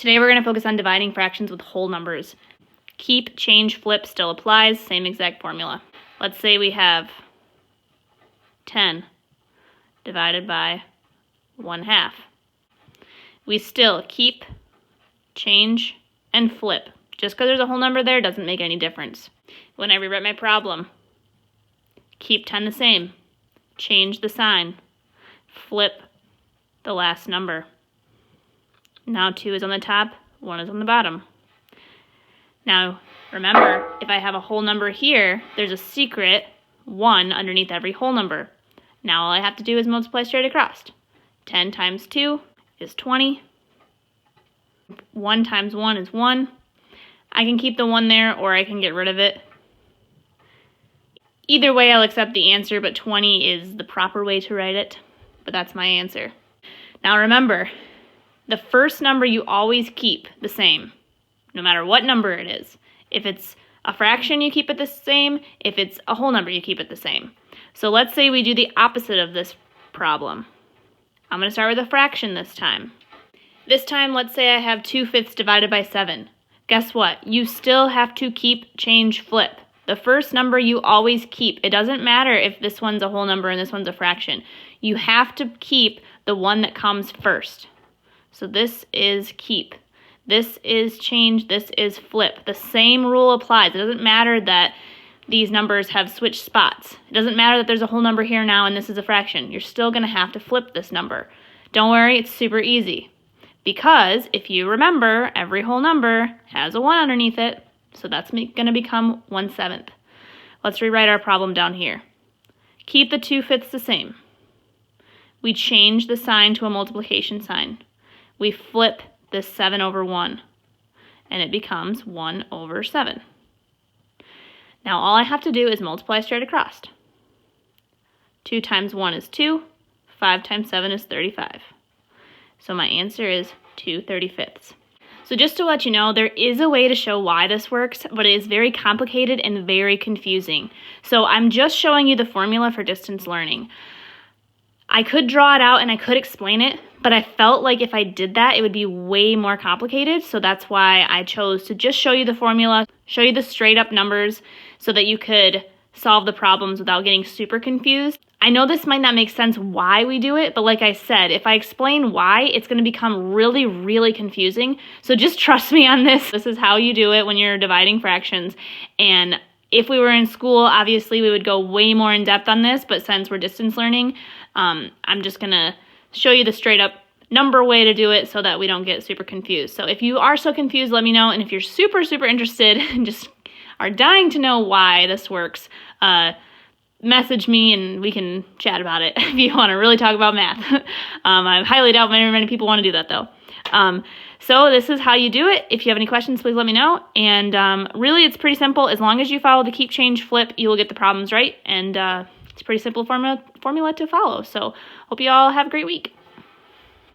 Today we're going to focus on dividing fractions with whole numbers. Keep, change, flip still applies, same exact formula. Let's say we have 10 divided by 1/2. We still keep, change, and flip. Just because there's a whole number there doesn't make any difference. When I rewrite my problem, keep 10 the same, change the sign, flip the last number. Now 2 is on the top, 1 is on the bottom. Now remember, if I have a whole number here, there's a secret 1 underneath every whole number. Now all I have to do is multiply straight across. 10 times 2 is 20. 1 times 1 is 1. I can keep the 1 there or I can get rid of it. Either way, I'll accept the answer, but 20 is the proper way to write it. But that's my answer. Now remember, the first number you always keep the same, no matter what number it is. If it's a fraction, you keep it the same. If it's a whole number, you keep it the same. So let's say we do the opposite of this problem. I'm going to start with a fraction this time. This time, let's say I have 2/5 divided by 7. Guess what? You still have to keep, change, flip. The first number you always keep. It doesn't matter if this one's a whole number and this one's a fraction. You have to keep the one that comes first. So this is keep. This is change. This is flip. The same rule applies. It doesn't matter that these numbers have switched spots. It doesn't matter that there's a whole number here now and this is a fraction. You're still going to have to flip this number. Don't worry, it's super easy. Because if you remember, every whole number has a 1 underneath it. So that's going to become 1/7. Let's rewrite our problem down here. Keep the 2/5 the same. We change the sign to a multiplication sign. We flip this 7 over 1, and it becomes 1/7. Now all I have to do is multiply straight across. 2 times 1 is 2, 5 times 7 is 35. So my answer is 2/35. So just to let you know, there is a way to show why this works, but it is very complicated and very confusing. So I'm just showing you the formula for distance learning. I could draw it out and I could explain it, but I felt like if I did that, it would be way more complicated. So that's why I chose to just show you the formula, show you the straight up numbers so that you could solve the problems without getting super confused. I know this might not make sense why we do it, but like I said, if I explain why, it's going to become really, really confusing. So just trust me on this. This is how you do it when you're dividing fractions. And if we were in school, obviously we would go way more in depth on this, but since we're distance learning, I'm just going to show you the straight up number way to do it so that we don't get super confused. So if you are so confused, let me know. And if you're super, super interested and just are dying to know why this works, message me and we can chat about it if you want to really talk about math. I highly doubt many people want to do that though. So this is how you do it. If you have any questions, please let me know. And really, it's pretty simple. As long as you follow the keep, change, flip, you will get the problems right. And it's a pretty simple formula to follow. So hope you all have a great week.